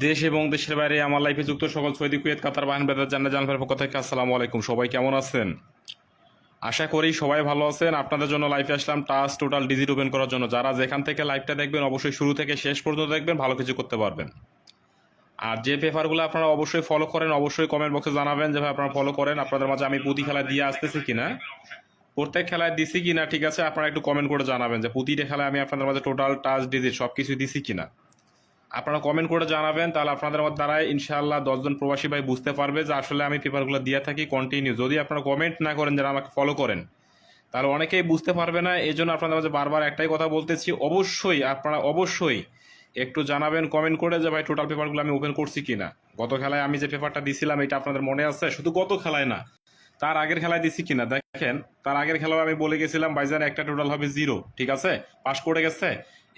দেশ এবং দেশের বাইরে আমার লাইফে যুক্ত সকল সৌদি কুয়েত কাতার বাহন বেদার জান্নার পক্ষ থেকে আসসালামু আলাইকুম। সবাই কেমন আছেন? আশা করি সবাই ভালো আছেন। আপনাদের জন্য লাইফে আসলাম টাচ টোটাল ডিজিট ওপেন করার জন্য। যারা যেখান থেকে লাইভটা দেখবেন অবশ্যই শুরু থেকে শেষ পর্যন্ত দেখবেন, ভালো কিছু করতে পারবেন। আর যে পেপারগুলো আপনারা অবশ্যই ফলো করেন অবশ্যই কমেন্ট বক্সে জানাবেন যে ভাই আপনারা ফলো করেন। আপনাদের মাঝে আমি প্রতি খেলায় দিয়ে আসতেছি কিনা, প্রত্যেক খেলায় দিছি কিনা, ঠিক আছে? আপনারা একটু কমেন্ট করে জানাবেন যে প্রতিটা খেলায় আমি আপনাদের মাঝে টোটাল টাচ ডিজিট সব কিছু দিছি কিনা। আপনারা কমেন্ট করে জানাবেন, তাহলে আপনাদের দ্বারাই ইনশাআল্লাহ 10জন প্রবাসী ভাই বুঝতে পারবে যে আসলে আমি পেপারগুলো দিয়ে থাকি কন্টিনিউ। যদি আপনারা কমেন্ট না করেন যারা আমাকে ফলো করেন, তাহলে অনেকেই বুঝতে পারবে না। এই জন্য আপনাদের মাঝে বারবার একটাই কথা বলতেছি, অবশ্যই আপনারা অবশ্যই একটু জানাবেন কমেন্ট করে যে ভাই টোটাল পেপারগুলো আমি ওপেন করছি কিনা। গত খেলায় আমি যে পেপারটা দিছিলাম এটা আপনাদের মনে আছে? শুধু গত খেলায় না, তার আগের খেলায় দিছি কিনা দেখেন। তার আগের খেলায় আমি বলে গেছিলাম ভাইজান একটা টোটাল হবে 0, ঠিক আছে? পাস করে গেছে।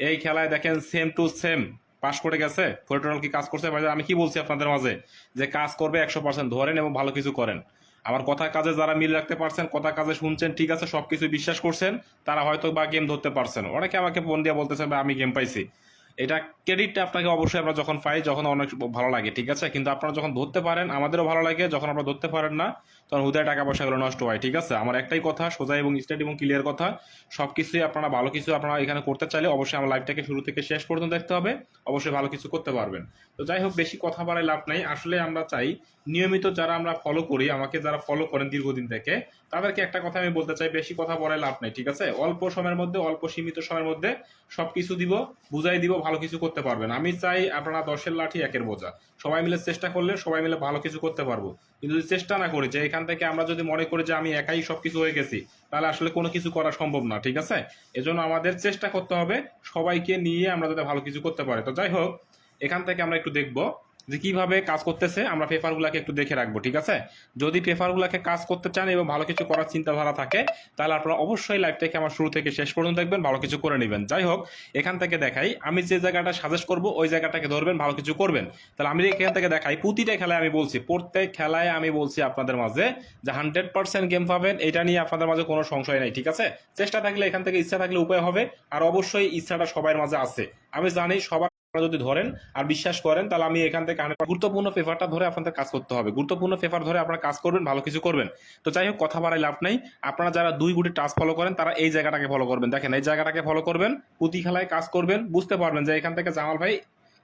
এই খেলায় দেখেন সেম টু সেম পাস করে গেছে। টোটাল কি কাজ করছে ভাইজান? আমি কি বলছি আপনাদের মাঝে যে কাজ করবে 100% ধরেন এবং ভালো কিছু করেন। আমার কথা কাজে যারা মিল রাখতে পারছেন, কথা কাজে শুনছেন, ঠিক আছে, সবকিছু বিশ্বাস করছেন, তারা হয়তো বা গেম ধরতে পারছেন। অনেকে আমাকে ফোন দিয়ে বলতেছেন ভাই আমি গেম পাইছি। এটা ক্রেডিটটা আপনাকে অবশ্যই আমরা যখন পাই যখন অনেক ভালো লাগে, ঠিক আছে? কিন্তু আপনারা যখন ধরতে পারেন আমাদেরও ভালো লাগে, যখন আপনারা ধরতে পারেন না তখন হুদায় টাকা পয়সাগুলো নষ্ট হয়, ঠিক আছে? আমার একটাই কথা, সোজা এবং স্ট্রেট এবং ক্লিয়ার কথা, সব কিছুই আপনারা ভালো কিছু আপনারা এখানে করতে চাইলে অবশ্যই আমার লাইফটাকে শুরু থেকে শেষ পর্যন্ত দেখতে হবে, অবশ্যই ভালো কিছু করতে পারবেন। তো যাই হোক, বেশি কথা বাড়ায় লাভ নাই। আসলে আমরা চাই নিয়মিত যারা আমরা ফলো করি, আমাকে যারা ফলো করেন দীর্ঘদিন থেকে, তাদেরকে একটা কথা আমি বলতে চাই, বেশি কথা বলায় লাভ নাই, ঠিক আছে? অল্প সময়ের মধ্যে, অল্প সীমিত সময়ের মধ্যে সবকিছু দিব, বুঝাই দিব, ভালো কিছু করতে পারবেন। আমি চাই আপনারা 10-এর লাঠি 1-এর বোঝা, সবাই মিলে চেষ্টা করলে সবাই মিলে ভালো কিছু করতে পারবো। কিন্তু যদি চেষ্টা না করি, যে এখান থেকে আমরা যদি মনে করি যে আমি একাই সবকিছু হয়ে গেছি, তাহলে আসলে কোনো কিছু করা সম্ভব না, ঠিক আছে? এজন্য আমাদের চেষ্টা করতে হবে সবাইকে নিয়ে আমরা যাতে ভালো কিছু করতে পারি। তো যাই হোক, এখান থেকে আমরা একটু দেখবো যে কিভাবে কাজ করতেছে। আমরা পেপারগুলোকে একটু দেখে রাখবো, ঠিক আছে? যদি পেপারগুলোকে কাজ করতে চান এবং ভালো কিছু করার চিন্তাধারা থাকে, তাহলে আপনারা অবশ্যই লাইভটাকে আমার শুরু থেকে শেষ পর্যন্ত দেখবেন, ভালো কিছু করে নেবেন। যাই হোক, এখান থেকে দেখাই আমি যে জায়গাটা সাজেস্ট করবো ওই জায়গাটাকে ধরবেন, ভালো কিছু করবেন। তাহলে আমি এখান থেকে দেখাই প্রতিটা খেলায় আমি বলছি, প্রত্যেক খেলায় আমি বলছি আপনাদের মাঝে যে 100% গেম পাবেন, এটা নিয়ে আপনাদের মাঝে কোনো সংশয় নাই, ঠিক আছে? চেষ্টা থাকলে, এখান থেকে ইচ্ছা থাকলে উপায় হবে। আর অবশ্যই ইচ্ছাটা সবার মাঝে আছে, আমি জানি। সবার যদি ধরেন আর বিশ্বাস করেন, তাহলে আমি এখান থেকে গুরুত্বপূর্ণ পেপারটা ধরে আপনাদের কাজ করতে হবে। গুরুত্বপূর্ণ পেপার ধরে আপনারা কাজ করবেন, ভালো কিছু করবেন। তো যাই হোক, কথা বাড়াই লাভ নাই। আপনারা যারা 2 গুটি টাচ ফলো করেন তারা এই জায়গাটাকে ফলো করবেন। দেখেন, এই জায়গাটাকে ফলো করবেন, প্রতি খেলায় কাজ করবেন, বুঝতে পারবেন যে এখান থেকে জামাল ভাই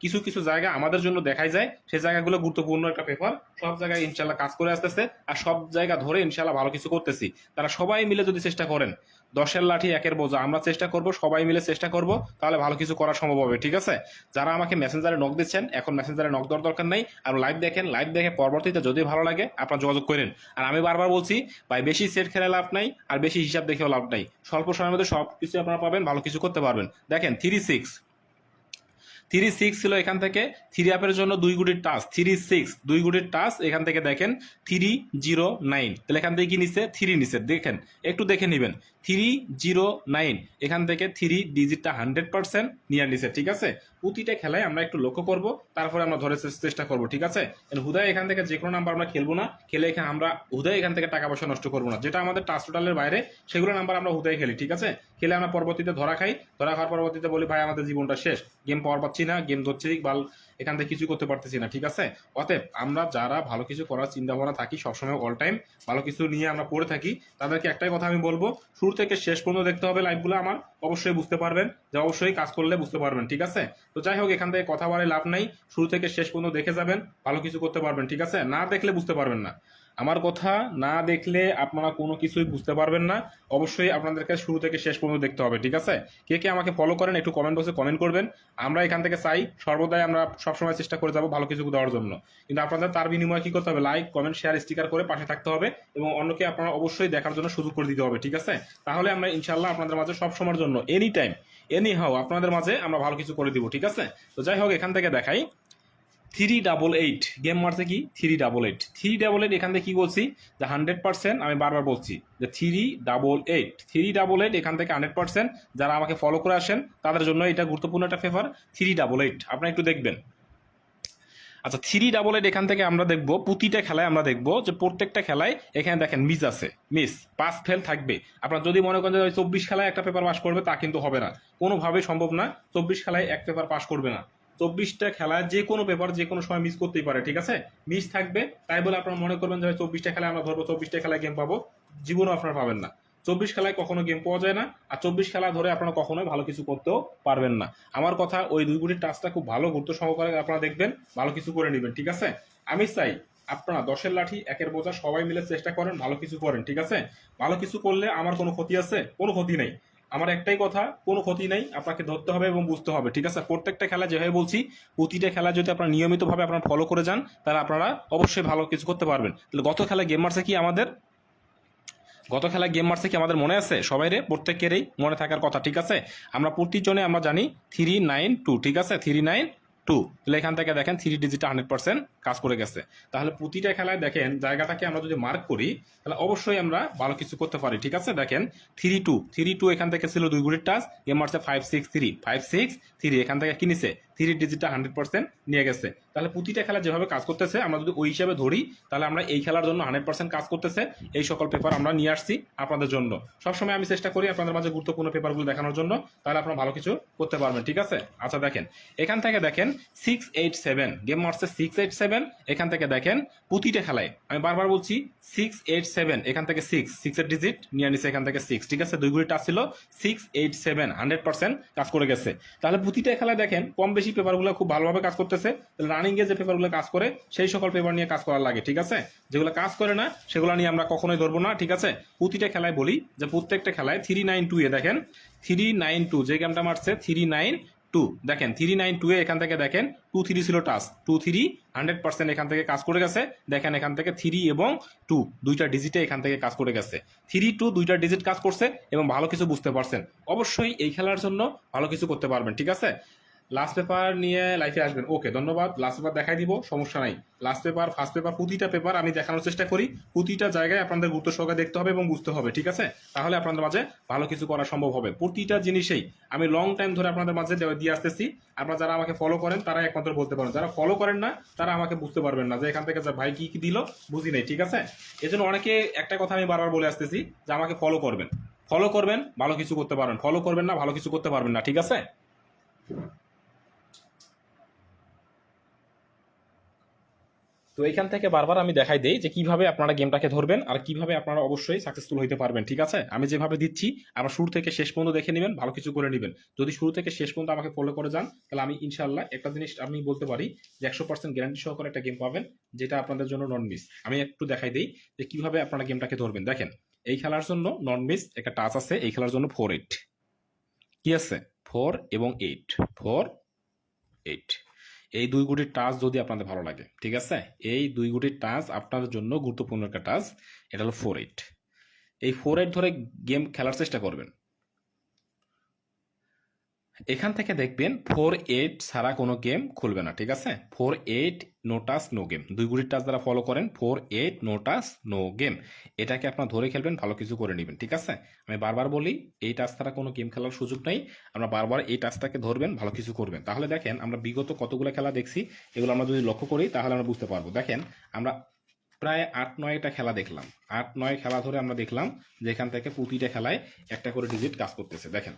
কিছু কিছু জায়গা আমাদের জন্য দেখাই যায়, সেই জায়গাগুলো গুরুত্বপূর্ণ একটা পেপার। সব জায়গায় ইনশাল্লাহ কাজ করে আসতেছে, আর সব জায়গা ধরে ইনশাল্লাহ ভালো কিছু করতেছি। তারা সবাই মিলে যদি চেষ্টা করেন, 10-এর লাঠি 1-এর বোঝা, আমরা চেষ্টা করব, সবাই মিলে চেষ্টা করব, তাহলে ভালো কিছু করা সম্ভব হবে, ঠিক আছে? যারা আমাকে মেসেঞ্জারে নক দিচ্ছেন, এখন মেসেঞ্জারে নক দেওয়ার দরকার নাই। আর লাইভ দেখেন, লাইভ দেখে পরবর্তীতে যদি ভালো লাগে আপনারা যোগাযোগ করেন। আর আমি বারবার বলছি ভাই, বেশি সেট খেলে লাভ নাই, আর বেশি হিসাব দেখেও লাভ নাই। স্বল্প সময়ের মধ্যে সব কিছু আপনারা পাবেন, ভালো কিছু করতে পারবেন। দেখেন 3-6 ছিল, এখান থেকে 3 আপের জন্য 2 গুটির টাচ, 3-6 2 গুটির টাচ। এখান থেকে দেখেন 3-0-9, তাহলে এখান থেকে কি নিচ্ছে? 3 নিচ্ছে। দেখেন, একটু দেখে নেবেন, 3-0-9, এখান থেকে 3 ডিজিটটা 100% নিয়ে নিচ্ছে, ঠিক আছে? প্রতিটা খেলায় আমরা একটু লক্ষ্য করব, তারপরে আমরা ধরে চেষ্টা করব, ঠিক আছে? হুদায় এখান থেকে যে কোনো নাম্বার আমরা খেলবো না, খেলে এখানে আমরা হুদায় এখান থেকে টাকা পয়সা নষ্ট করবো না। যেটা আমাদের টাচ টোটালের বাইরে সেগুলো নাম্বার আমরা হুদায় খেলি, ঠিক আছে? খেলে আমরা পরবর্তীতে ধরা খাই, ধরা খাওয়ার পরবর্তীতে বলি ভাই আমাদের জীবনটা শেষ, গেম পাওয়ার পাচ্ছি না, গেম ধরছি বাল, এখান থেকে কিছু করতে পারতেছি না, ঠিক আছে? অতএব আমরা যারা ভালো কিছু করার চিন্তা ভাবনা থাকি, সবসময় অল টাইম ভালো কিছু নিয়ে আমরা পড়ে থাকি, তাদেরকে একটাই কথা আমি বলবো, শুরু থেকে শেষ পর্যন্ত দেখতে হবে লাইভগুলো আমার, অবশ্যই বুঝতে পারবেন, যে অবশ্যই কাজ করলে বুঝতে পারবেন, ঠিক আছে? তো যাই হোক, এখান থেকে কথা বলে লাভ নাই, শুরু থেকে শেষ পর্যন্ত দেখে যাবেন, ভালো কিছু করতে পারবেন, ঠিক আছে? না দেখলে বুঝতে পারবেন না। আমার কথা না দেখলে আপনারা কোনো কিছুই বুঝতে পারবেন না। অবশ্যই আপনাদেরকে শুরু থেকে শেষ পর্যন্ত দেখতে হবে, ঠিক আছে? কে কে আমাকে ফলো করেন একটু কমেন্ট বক্সে কমেন্ট করবেন। আমরা এখান থেকে চাই সর্বদাই আমরা সবসময় চেষ্টা করে যাব ভালো কিছু দেওয়ার জন্য। কিন্তু আপনাদের তার বিনিময়ে কি করতে হবে? লাইক, কমেন্ট, শেয়ার, স্টিকার করে পাশে থাকতে হবে, এবং অন্যকে আপনারা অবশ্যই দেখার জন্য সুযোগ করে দিতে হবে, ঠিক আছে? তাহলে আমরা ইনশাল্লাহ আপনাদের মাঝে সব সময়ের জন্য, এনি টাইম এনি হাউ, আপনাদের মাঝে আমরা ভালো কিছু করে দিব, ঠিক আছে? তো যাই হোক, এখান থেকে দেখাই 388 গেম মারছে কি 388 এখান থেকে কি বলছি যে 100%, আমি বারবার বলছি যে 388 এখান থেকে 100%। যারা আমাকে ফলো করে আসেন তাদের জন্য এটা গুরুত্বপূর্ণ একটা ফেভার, 388 আপনারা একটু দেখবেন। আচ্ছা, 388 এখান থেকে আমরা দেখবো প্রতিটা খেলায়, আমরা দেখবো যে প্রত্যেকটা খেলায় এখানে দেখেন মিস আছে, মিস পাস ফেল থাকবে। আপনারা যদি মনে করেন যে 24 খেলায় একটা পেপার পাস করবে, তা কিন্তু হবে না, কোনোভাবেই সম্ভব না। 24 খেলায় এক পেপার পাস করবে না। 24টা খেলায় যে কোনো পেপার যে কোনো সময় মিস করতেই পারে, ঠিক আছে? মিস থাকবে, তাই বলে আপনারা মনে করবেন যে 24টা খেলায় আমরা ধরবো, 24টা খেলায় গেম পাবো, জীবনও আপনারা পাবেন না। 24 খেলায় কখনো গেম পাওয়া যায় না, আর 24 খেলা ধরে আপনারা কখনোই ভালো কিছু করতেও পারবেন না। আমার কথা, ওই 2 কোটির টাচটা খুব ভালো গুরুত্ব সহকারে আপনারা দেখবেন, ভালো কিছু করে নেবেন, ঠিক আছে? আমি চাই আপনারা 10-এর লাঠি 1-এর বোঝা সবাই মিলে চেষ্টা করেন, ভালো কিছু করেন, ঠিক আছে? ভালো কিছু করলে আমার কোনো ক্ষতি আছে? কোনো ক্ষতি নেই। আমার একটাই কথা, কোনো ক্ষতি নেই, আপনাকে ধরতে হবে এবং বুঝতে হবে, ঠিক আছে? প্রত্যেকটা খেলা যেভাবে বলছি, প্রতিটা খেলা যদি আপনারা নিয়মিতভাবে আপনারা ফলো করে যান, তাহলে আপনারা অবশ্যই ভালো কিছু করতে পারবেন। তাহলে গত খেলায় গেম মারছে কি আমাদের, গত খেলায় গেম মারছে কি আমাদের মনে আছে? সবাইরে প্রত্যেকেরই মনে থাকার কথা, ঠিক আছে? আমরা প্রতিজনে আমরা জানি 392, ঠিক আছে? 392, তাহলে এখান থেকে দেখেন 3 ডিজিটে 100% কাজ করে গেছে। তাহলে প্রতিটা খেলায় দেখেন জায়গাটাকে আমরা যদি মার্ক করি, তাহলে অবশ্যই আমরা ভালো কিছু করতে পারি, ঠিক আছে? দেখেন 32 এখান থেকে ছিল 2 গুলির টাচ, গেম মারছে 563 এখান থেকে কি নিছে? 3 ডিজিটটা 100% নিয়ে গেছে। তাহলে প্রতিটা খেলা যেভাবে কাজ করতেছে আমরা যদি ওই হিসাবে ধরি, তাহলে আমরা এই খেলার জন্য 100% কাজ করতেছে এই সকল পেপার আমরা নিয়ে আসছি আপনাদের জন্য। সবসময় আমি চেষ্টা করি আপনাদের মাঝে গুরুত্বপূর্ণ পেপারগুলো দেখানোর জন্য, তাহলে আপনারা ভালো কিছু করতে পারবেন, ঠিক আছে? আচ্ছা দেখেন, এখান থেকে দেখেন 687 গেম মারছে 687, এখান থেকে দেখেন প্রতিটা খেলায় আমি বারবার বলছি 687, এখান থেকে 6 এর ডিজিট নিয়ে নিছে, এখান থেকে 6, ঠিক আছে? 2 গুলি টাচ ছিল, 687 100% কাজ করে গেছে। তাহলে প্রতিটা খেলায় দেখেন কম বেশি পেপারগুলো খুব ভালোভাবে কাজ করতেছে। তাহলে রানিং এ যে পেপারগুলো কাজ করে সেই সকল পেপার নিয়ে কাজ করার লাগে, ঠিক আছে? যেগুলো কাজ করে না সেগুলো নিয়ে আমরা কখনোই ধরবো না, ঠিক আছে? প্রতিটা খেলায় বলি যে প্রত্যেকটা খেলায় 392 এ দেখেন 392 যে গেমটা মারছে 392, দেখেন 392 এ এখান থেকে দেখেন 23 ছিল টাচ, 23 100% এখান থেকে কাজ করে গেছে। দেখেন এখান থেকে 3 এবং 2 দুইটা ডিজিটে এখান থেকে কাজ করে গেছে, 3 2 দুইটা ডিজিট কাজ করছে এবং ভালো কিছু বুঝতে পারছেন। অবশ্যই এই খেলার জন্য ভালো কিছু করতে পারবেন, ঠিক আছে? লাস্ট পেপার নিয়ে লাইফে আসবেন, ওকে ধন্যবাদ। লাস্ট পেপার দেখাই দিব, সমস্যা নাই। লাস্ট পেপার, ফার্স্ট পেপার, প্রতিটা পেপার আমি দেখানোর চেষ্টা করি, প্রতিটা জায়গায় আপনাদের গুরুত্ব সহকারে দেখতে হবে এবং বুঝতে হবে, ঠিক আছে? তাহলে আপনাদের মাঝে ভালো কিছু করা সম্ভব হবে। প্রতিটা জিনিসেই আমি লং টাইম ধরে আপনাদের মাঝে দিয়ে আসতেছি। আপনারা যারা আমাকে ফলো করেন তারা একমাত্র বলতে পারেন, যারা ফলো করেন না তারা আমাকে বুঝতে পারবেন না যে এখান থেকে যে ভাই কি কি দিল বুঝি নাই, ঠিক আছে? এজন্য অনেকে একটা কথা আমি বারবার বলে আসতেছি যে আমাকে ফলো করবেন, ফলো করবেন ভালো কিছু করতে পারবেন, ফলো করবেন না ভালো কিছু করতে পারবেন না, ঠিক আছে? তো এখান থেকে বারবার আমি দেখাই দেই যে কিভাবে আপনারা গেমটাকে ধরবেন আর কিভাবে আপনারা অবশ্যই সাকসেসফুল হইতে পারবেন, ঠিক আছে? আমি যেভাবে দিচ্ছি আমরা শুরু থেকে শেষ পর্যন্ত দেখে নেবেন, ভালো কিছু করে নেবেন। যদি শুরু থেকে শেষ পর্যন্ত আমাকে ফলো করে যান, তাহলে আমি ইনশাল্লাহ একটা জিনিস আমি বলতে পারি যে 100% গ্যারান্টি সহকারে একটা গেম পাবেন, যেটা আপনাদের জন্য নন মিস। আমি একটু দেখাই দেই যে কিভাবে আপনারা গেমটাকে ধরবেন। দেখেন এই খেলার জন্য নন মিস একটা টাচ আছে, এই খেলার জন্য 4-8 কি আছে, 4 এবং 8, 4-8 এই 2 গুটির টাচ যদি আপনাদের ভালো লাগে, ঠিক আছে? এই 2 গুটির টাচ আপনাদের জন্য গুরুত্বপূর্ণ একটা টাচ, এটা হলো 4-8। এই 4-8 ধরে গেম খেলার চেষ্টা করবেন। এখান থেকে দেখবেন 4-8 ছাড়া কোনো গেম খুলবে না, ঠিক আছে? 4-8 নো টাচ নো গেম, 2 গুটির টাচ যারা ফলো করেন 4-8 নো টাচ নো গেম, এটাকে আপনার ধরে খেলবেন, ভালো কিছু করে নেবেন, ঠিক আছে? আমি বারবার বলি এই টাচ ছাড়া কোনো গেম খেলার সুযোগ নেই। আমরা বারবার এই টাচটাকে ধরবেন, ভালো কিছু করবেন। তাহলে দেখেন আমরা বিগত কতগুলো খেলা দেখছি, এগুলো আমরা যদি লক্ষ্য করি তাহলে আমরা বুঝতে পারবো। দেখেন আমরা প্রায় 8-9টা খেলা দেখলাম, 8-9 খেলা ধরে আমরা দেখলাম যে এখান থেকে প্রতিটা খেলায় একটা করে ডিজিট কাজ করতেছে। দেখেন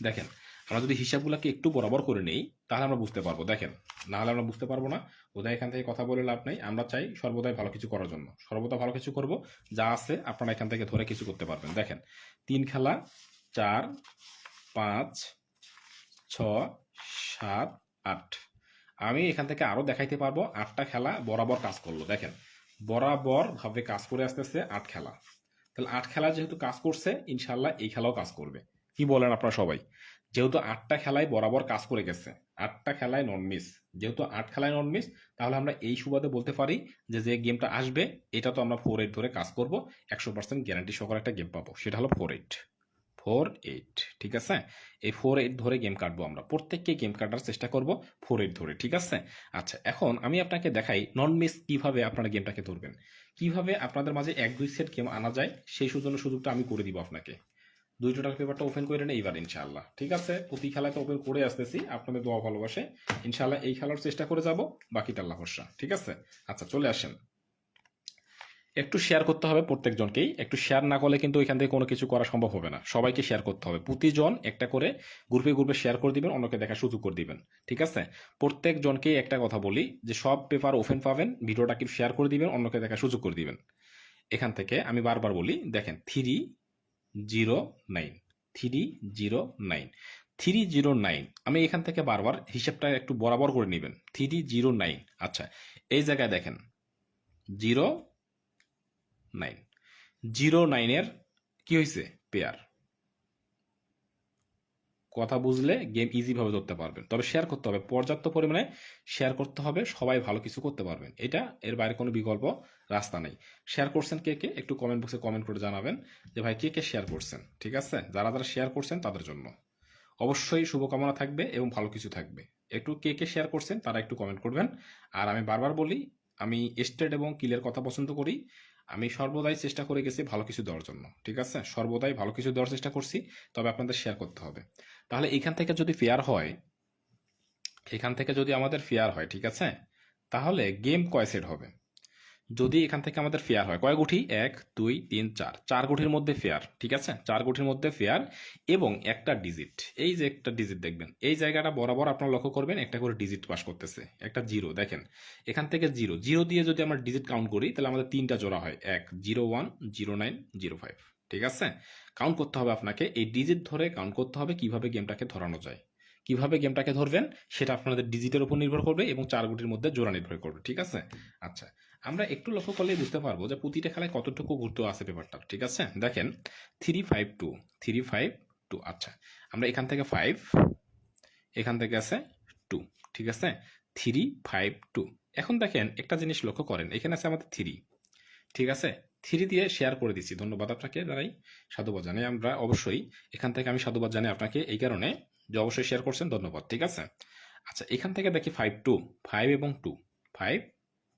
দেখেন আমরা যদি হিসাবগুলোকে একটু বরাবর করে নেই তাহলে আমরা বুঝতে পারবো। দেখেন না হলে আমরা বুঝতে পারবো না, বোধহয় এখান থেকে কথা বলে লাভ নেই। আমরা চাই সর্বদাই ভালো কিছু করার জন্য, সর্বদা ভালো কিছু করব, যা আছে আপনারা এখান থেকে ধরে কিছু করতে পারবেন। দেখেন 3 খেলা 4 5 6 7 8, আমি এখান থেকে আরো দেখাইতে পারবো 8টা খেলা বরাবর কাজ করলো। দেখেন বরাবর ভাবে কাজ করে আসতেছে 8 খেলা, তাহলে 8 খেলা যেহেতু কাজ করছে ইনশাল্লাহ এই খেলাও কাজ করবে। কি বলেন আপনারা সবাই? যেহেতু 8টা খেলায় বরাবর কাজ করে গেছে, 8টা খেলায় নন মিস, যেহেতু 8 খেলায় নন মিস, তাহলে আমরা এই সুবাদে বলতে পারি যে যে গেমটা আসবে এটা তো আমরা 4-8 ধরে কাজ করব, 100% গ্যারান্টি সহকারে একটা গেম পাবো, সেটা হলো 4-8, ঠিক আছে? এই 4-8 ধরে গেম কাটবো, আমরা প্রত্যেককে গেম কাটার চেষ্টা করব 4-8 ধরে, ঠিক আছে? আচ্ছা এখন আমি আপনাকে দেখাই নন মিস কিভাবে আপনারা গেমটাকে ধরবেন, কিভাবে আপনাদের মাঝে 1-2 সেট গেম আনা যায়, সেই সুযোগটা আমি করে দিব আপনাকে। 2 টোটাল পেপারটা ওপেন করে নেই এবার ইনশাআল্লাহ, ঠিক আছে? প্রতি খেলায় তো ওপেন করে আসতেছি, আপনাদের দোয়া ভালোবাসে ইনশাআল্লাহ এই খেলার চেষ্টা করে যাব, বাকিটা আল্লাহ ভরসা, ঠিক আছে? আচ্ছা চলে আসেন, একটু শেয়ার করতে হবে প্রত্যেকজনকেই। একটু শেয়ার না করলে কিন্তু এখান থেকে কোনো কিছু করা সম্ভব হবে না। সবাইকে শেয়ার করতে হবে। প্রতিজন একটা করে গ্রুপে গ্রুপে শেয়ার করে দিবেন, অন্যকে দেখার সুযোগ করে দিবেন। ঠিক আছে? প্রত্যেকজনকেই একটা কথা বলি যে সব পেপার ওপেন পাবেন, ভিডিওটা কি শেয়ার করে দিবেন, অন্যকে দেখার সুযোগ করে দিবেন। এখান থেকে আমি বারবার বলি, দেখেন 309 309 309। আমি এখান থেকে বারবার হিসাবটা একটু বরাবর করে নেবেন। 309। আচ্ছা, এই জায়গায় দেখেন 09 09-এর কি হয়েছে? পেয়ার। কথা বুঝলে গেম ইজিভাবে ধরতে পারবেন। তবে শেয়ার করতে হবে, পর্যাপ্ত পরিমাণে শেয়ার করতে হবে, সবাই ভালো কিছু করতে পারবেন। এটা এর বাইরে কোনো বিকল্প রাস্তা নেই। শেয়ার করছেন কে কে একটু কমেন্ট বক্সে কমেন্ট করে জানাবেন যে ভাই কে কে শেয়ার করছেন। ঠিক আছে? যারা যারা শেয়ার করছেন তাদের জন্য অবশ্যই শুভকামনা থাকবে এবং ভালো কিছু থাকবে। একটু কে কে শেয়ার করছেন তারা একটু কমেন্ট করবেন। আর আমি বারবার বলি, আমি স্ট্রেট এবং ক্লিয়ার কথা পছন্দ করি। আমি সর্বদাই চেষ্টা করে গেছি ভালো কিছু দেওয়ার জন্য। ঠিক আছে? সর্বদাই ভালো কিছু দেওয়ার চেষ্টা করছি। তবে আপনাদের শেয়ার করতে হবে। তাহলে এখান থেকে যদি ফেয়ার হয়, এখান থেকে যদি আমাদের ফেয়ার হয়, ঠিক আছে, তাহলে গেম কয় সেট হবে? যদি এখান থেকে আমাদের ফেয়ার হয়, কয় গুঠি? 1 2 3 4, 4 গুঠির মধ্যে ফেয়ার। ঠিক আছে? 4 গুঠির মধ্যে ফেয়ার এবং একটা ডিজিট, এই যে একটা ডিজিট দেখবেন এই জায়গাটা বরাবর আপনারা লক্ষ্য করবেন একটা করে ডিজিট পাস করতেছে, একটা জিরো। দেখেন এখান থেকে জিরো জিরো দিয়ে যদি আমরা ডিজিট কাউন্ট করি তাহলে আমাদের তিনটা জোড়া হয়, 1 0 1 0 9 0 5। ঠিক আছে? কাউন্ট করতে হবে আপনাকে, এই ডিজিট ধরে কাউন্ট করতে হবে কিভাবে গেমটাকে ধরানো যায়। কিভাবে গেমটাকে ধরবেন সেটা আপনাদের ডিজিটের উপর নির্ভর করবে এবং 4 গুটির মধ্যে জোড়া নির্ভর করবে। ঠিক আছে? আচ্ছা, আমরা একটু লক্ষ্য করলেই বুঝতে পারবো যে প্রতিটা খেলায় কতটুকু গুরুত্ব আছে পেপারটার। ঠিক আছে? দেখেন 352 352। আচ্ছা, আমরা এখান থেকে 5, এখান থেকে আছে 2। ঠিক আছে? 352। এখন দেখেন একটা জিনিস লক্ষ্য করেন, এখানে আছে আমাদের 3। ঠিক আছে? 3 দিয়ে শেয়ার করে দিচ্ছি, ধন্যবাদ আপনাকে জানাই, সাধুবাদ জানাই। আমরা অবশ্যই এখান থেকে আমি সাধুবাদ জানাই আপনাকে এই কারণে যে অবশ্যই শেয়ার করছেন, ধন্যবাদ। ঠিক আছে? আচ্ছা, এখান থেকে দেখি 5 2, 5 এবং 2, 5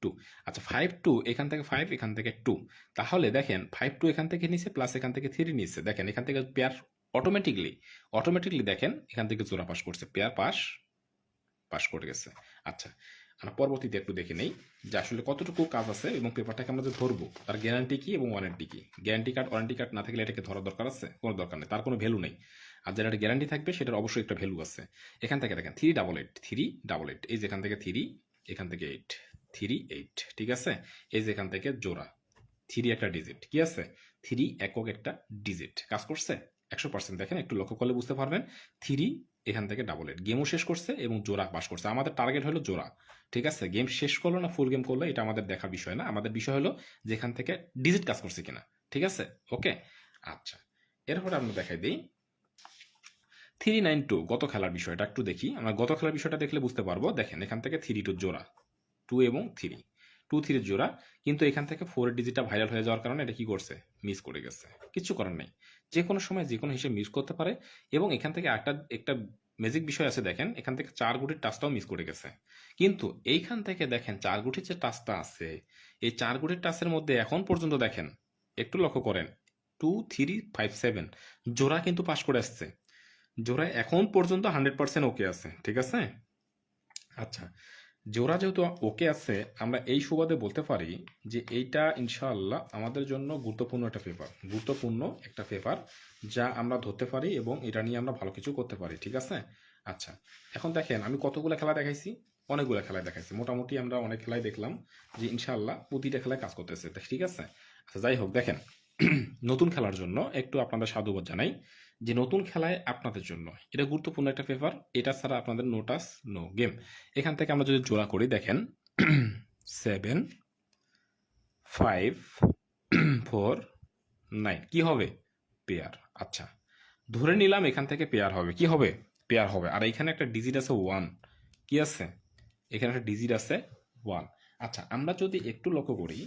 2। আচ্ছা, 5 2, এখান থেকে 5, এখান থেকে 2। তাহলে দেখেন 5 2 এখান থেকে নিচ্ছে প্লাস এখান থেকে 3 নিচ্ছে। দেখেন এখান থেকে পেয়ার অটোমেটিকলি দেখেন এখান থেকে জোড়া পাস করছে, পেয়ার পাস করে গেছে। আচ্ছা, আমরা পরবর্তীতে একটু দেখে নেই যে আসলে কতটুকু কাজ আছে এবং পেপারটাকে আমরা যে ধরবো তার গ্যারান্টি কি এবং ওয়ারেন্টি কি। গ্যারান্টি কার্ড ওয়ারেন্টি কার্ড না থাকলে এটাকে ধরার দরকার আছে? কোনো দরকার নেই, তার কোনো ভ্যালু নেই। আর যেটা গ্যারান্টি থাকবে সেটার অবশ্যই একটা ভ্যালু আছে। এখান থেকে দেখেন 388, এই যে এখান থেকে 3, এখান থেকে 8, 3 8। ঠিক আছে? এই যে এখান থেকে জোড়া 3 একটা ডিজিট, কি আছে 3 একক একটা ডিজিট কাজ করছে 100%। দেখেন একটু লক্ষ্য করলে বুঝতে পারবেন 3 এখান থেকে 88 গেমও শেষ করছে এবং জোড়া পাস করছে। আমাদের টার্গেট হলো জোড়া। ঠিক আছে? গেম শেষ করলো না ফুল গেম করলো এটা আমাদের দেখার বিষয় না, আমাদের বিষয় হলো যেখান থেকে ডিজিট কাজ করছে কিনা। ঠিক আছে? ওকে। আচ্ছা, এরপরে আমরা দেখাই দিই 392 গত খেলার বিষয়টা একটু দেখি। আমরা গত খেলার বিষয়টা দেখলে বুঝতে পারবো। দেখেন এখান থেকে 3 2 জোড়া, 2 এবং 3, 2 3 জোড়া। কিন্তু এখান থেকে 4 ডিজিটটা ভাইরাল হয়ে যাওয়ার কারণে এটা কি করছে? মিস করে গেছে। কিচ্ছু করার নেই, যে কোনো সময় যে কোনো হিসেবে মিস করতে পারে। এবং এখান থেকে একটা ম্যাজিক বিষয় আছে, দেখেন এখান থেকে 4 গুটির টাচটাও মিস করে গেছে। কিন্তু এইখান থেকে দেখেন 4 গুটির যে টাচটা আছে, এই 4 গুটির টাচের মধ্যে এখন পর্যন্ত দেখেন একটু লক্ষ্য করেন 2 3 5 7 জোড়া কিন্তু পাস করে আসছে। জোড়া এখন পর্যন্ত 100% ওকে আছে। ঠিক আছে? আচ্ছা, জোড়া যেহেতু ওকে আছে, আমরা এই সুবাদে বলতে পারি যে এইটা ইনশাআল্লাহ আমাদের জন্য গুরুত্বপূর্ণ একটা পেপার যা আমরা ধরতে পারি এবং এটা নিয়ে আমরা ভালো কিছু করতে পারি। ঠিক আছে? আচ্ছা, এখন দেখেন আমি কতগুলো খেলা দেখাইছি, অনেকগুলো খেলায় দেখাইছি, মোটামুটি আমরা অনেক খেলায় দেখলাম যে ইনশাআল্লাহ প্রতিটা খেলায় কাজ করতেছে। ঠিক আছে? আচ্ছা, যাই হোক, দেখেন নতুন খেলার জন্য একটু আপনাদের সাধুবাদ জানাই যে নতুন খেলায় আপনাদের জন্য এটা গুরুত্বপূর্ণ একটা পেপার। এটা ছাড়া আপনাদের নো টাচ নো গেম। এখান থেকে আমরা যদি জোড়া করি, দেখেন 7 5 4 9 কি হবে? পেয়ার। আচ্ছা, ধরে নিলাম এখান থেকে পেয়ার হবে, কি হবে? পেয়ার হবে। আর এখানে একটা ডিজিট আছে 1, কি আছে? এখানে একটা ডিজিট আছে 1। আচ্ছা, আমরা যদি একটু লক্ষ্য করি,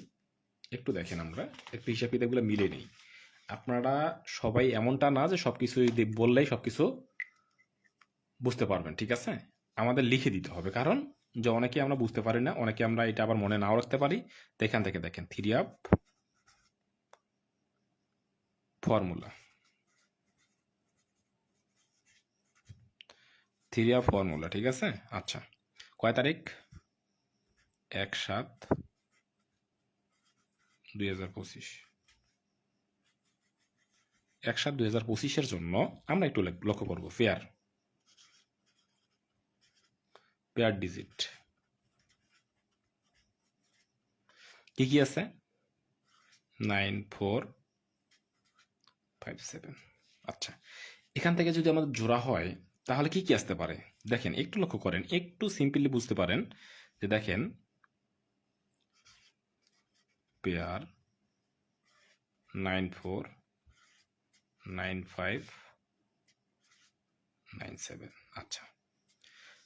একটু দেখেন, আমরা একটু হিসাব কিতাবগুলো মিলে নেই। আপনারা সবাই এমনটা না যে সবকিছু বললেই সবকিছু বুঝতে পারবেন। ঠিক আছে? আমাদের লিখে দিতে হবে, কারণ যে অনেকে আমরা বুঝতে পারি না, অনেকে আমরা এটা আবার মনে নাও রাখতে পারি। তো এখান থেকে দেখেন 3 আপ ফর্মুলা, 3 আপ ফর্মুলা। ঠিক আছে? আচ্ছা, কয় তারিখ? 1/7 2025 1/7/2025 জন্য আমরা একটু লক্ষ্য করব পেয়ার ডিজিট কি কি আছে 9457। আচ্ছা, এখান থেকে যদি আমাদের জোড়া হয় তাহলে কি কি আসতে পারে দেখেন, একটু লক্ষ্য করেন, একটু সিম্পলি বুঝতে পারেন যে দেখেন পেয়ার 949597। আচ্ছা,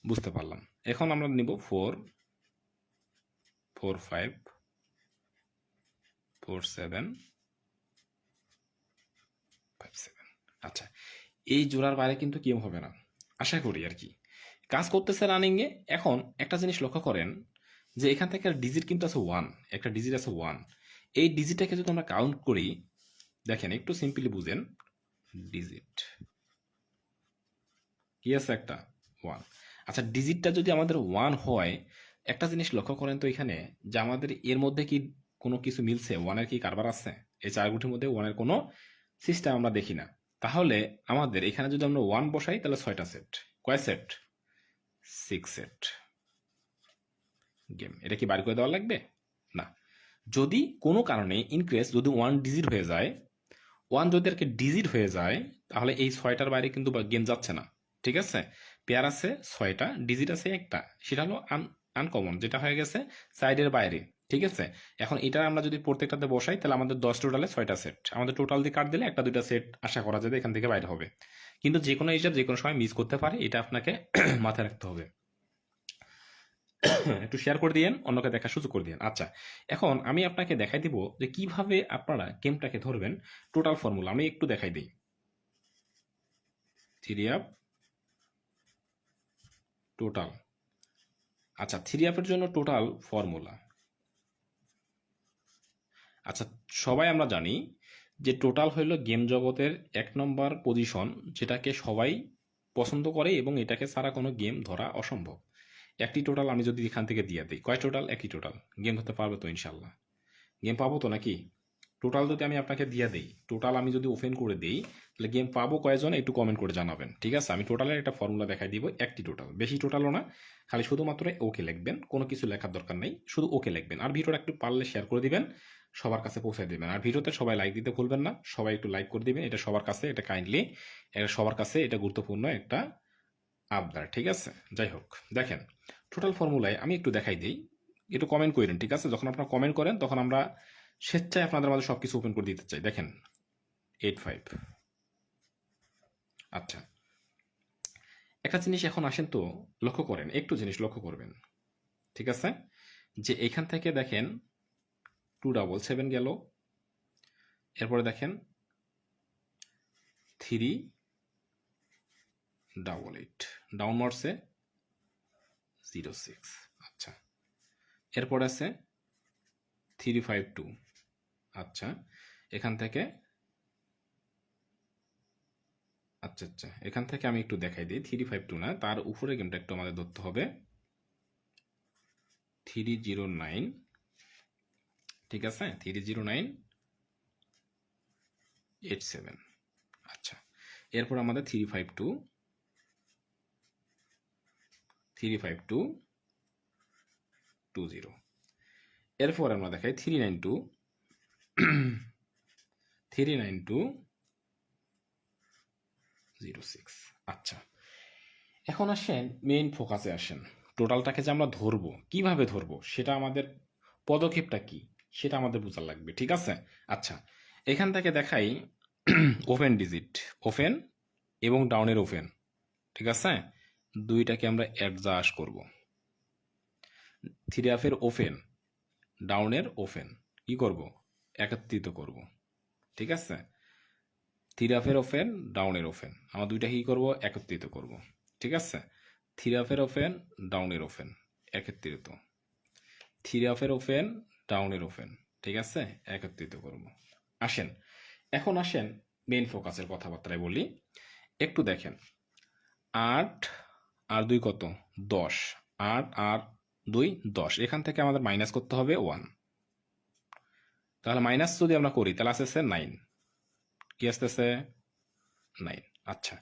বুঝতে পারলাম। এখন আমরা নিব 4454757। আচ্ছা, এই জোড়ার বাইরে কিন্তু কেউ হবে না আশা করি আর কি, কাজ করতেছে রানিংয়ে। এখন একটা জিনিস লক্ষ্য করেন যে এখান থেকে ডিজিট কিন্তু আছে 1, একটা ডিজিট আছে 1। এই ডিজিটটাকে যদি আমরা কাউন্ট করি দেখেন, একটু সিম্পলি বুঝেন, ডিজিট কি আছে একটা 1। আচ্ছা, ডিজিটটা যদি আমাদের 1 হয়, একটা জিনিস লক্ষ্য করেন তো এখানে যে আমাদের এর মধ্যে কি কোনো কিছু মিলছে, 1-এর কি কারবার আছে? এই চার গুটির মধ্যে 1-এর কোনো সিস্টেম আমরা দেখি না। তাহলে আমাদের এখানে যদি আমরা 1 বসাই তাহলে 6টা সেট। কয় সেট? 6 সেট। গেম এটা কি বার করে দেওয়া লাগবে না। যদি কোনো কারণে ইনকেস যদি 1 ডিজিট হয়ে যায়, 1 যদি আর কি ডিজিট হয়ে যায়, তাহলে এই 6টার বাইরে কিন্তু গেম যাচ্ছে না। ঠিক আছে, পেয়ার আছে 6টা, ডিজিট আছে একটা, সেটা হলো আনকমন, যেটা হয়ে গেছে সাইডের বাইরে। ঠিক আছে, এখন এটা আমরা যদি প্রত্যেকটাতে বসাই তাহলে আমাদের 10 টোটালে 6টা সেট, আমাদের টোটাল দিয়ে কাট দিলে একটা দুইটা সেট আশা করা যাবে এখান থেকে বাইরে হবে। কিন্তু যে কোনো হিসাব যে কোনো সময় মিস করতে পারে, এটা আপনাকে মাথায় রাখতে হবে। একটু শেয়ার করে দিয়েন, অন্যকে দেখার সুযোগ করে দিয়েন। আচ্ছা, এখন আমি আপনাকে দেখাই দিব যে কিভাবে আপনারা গেমটাকে ধরবেন। টোটাল ফর্মুলা আমি একটু দেখাই দিই। Three up total. আচ্ছা, থ্রি আপের জন্য টোটাল ফর্মুলা। আচ্ছা, সবাই আমরা জানি যে টোটাল হইল গেম জগতের 1 নম্বর পজিশন, যেটাকে সবাই পছন্দ করে এবং এটাকে ছাড়া কোনো গেম ধরা অসম্ভব। একটি টোটাল আমি যদি এখান থেকে দিয়ে দিই, কয় টোটাল? একই টোটাল। গেম ধরতে পারবে তো ইনশাল্লাহ? গেম পাবো তো নাকি? টোটাল যদি আমি আপনাকে দিয়ে দিই, টোটাল আমি যদি ওপেন করে দিই, তাহলে গেম পাবো কয়জন একটু কমেন্ট করে জানাবেন। ঠিক আছে, আমি টোটালের একটা ফর্মুলা দেখাই দিব। একটি টোটাল, বেশি টোটালও না, খালি শুধুমাত্র ওকে লিখবেন, কোনো কিছু লেখার দরকার নেই, শুধু ওকে লিখবেন। আর ভিডিওটা একটু পারলে শেয়ার করে দিবেন, সবার কাছে পৌঁছায় দিবেন। আর ভিডিওতে সবাই লাইক দিতে ভুলবেন না, সবাই একটু লাইক করে দিবেন, এটা সবার কাছে, এটা কাইন্ডলি, এটা সবার কাছে, এটা গুরুত্বপূর্ণ একটা আবদার। ঠিক আছে, যাই হোক, দেখেন টোটাল ফর্মুলায় আমি একটু দেখাই দিই, একটু কমেন্ট করেন। ঠিক আছে, যখন আপনারা কমেন্ট করেন তখন আমরা স্বেচ্ছায় আপনাদের মাঝে সবকিছু ওপেন করে দিতে চাই। দেখেন 85। আচ্ছা, একটা জিনিস এখন আসেন তো লক্ষ্য করেন, একটু জিনিস লক্ষ্য করবেন। ঠিক আছে, যে এখান থেকে দেখেন 277 গেল, এরপরে দেখেন 388 ডাউন মারছে 06। আচ্ছা, এরপর আছে 352। আচ্ছা, এখান থেকে আচ্ছা এখান থেকে আমি একটু দেখাই দিই। 352 না, তার উপরে গেমটা একটু আমাদের ধরতে হবে 309। ঠিক আছে, 30987। আচ্ছা, এরপর আমাদের 35220। এরপর আমরা দেখাই 39206। আচ্ছা, এখন আসেন মেইন ফোকাসে আসেন। টোটালটাকে যে আমরা ধরবো, কিভাবে ধরবো, সেটা আমাদের পদক্ষেপটা কি সেটা আমাদের বোঝা লাগবে। ঠিক আছে, আচ্ছা, এখান থেকে দেখাই ওপেন ডিজিট, ওপেন এবং ডাউনের ওপেন। ঠিক আছে, দুইটাকে আমরা অ্যাডজাস্ট করব। থ্রি হাফের ওপেন, ডাউনের ওপেন কি করব? একত্রিত করব। ঠিক আছে, থ্রি হাফের ওপেন, ডাউনের ওপেন, আমরা দুইটা কি করব? একত্রিত করব। ঠিক আছে, থ্রি হাফের ওপেন, ডাউনের ওপেন, একত্রিত। থ্রি হাফের ওপেন, ডাউনের ওপেন, ঠিক আছে, একত্রিত করব। আসেন, এখন আসেন মেইন ফোকাসের কথাবার্তায় বলি। একটু দেখেন, 8 আর 2 কত? 10। 8 আর 2 10, এখান থেকে আমাদের মাইনাস করতে হবে 1। তাহলে মাইনাস যদি আমরা করি তাহলে আসতেছে 9, কি আসতেছে 9। আচ্ছা,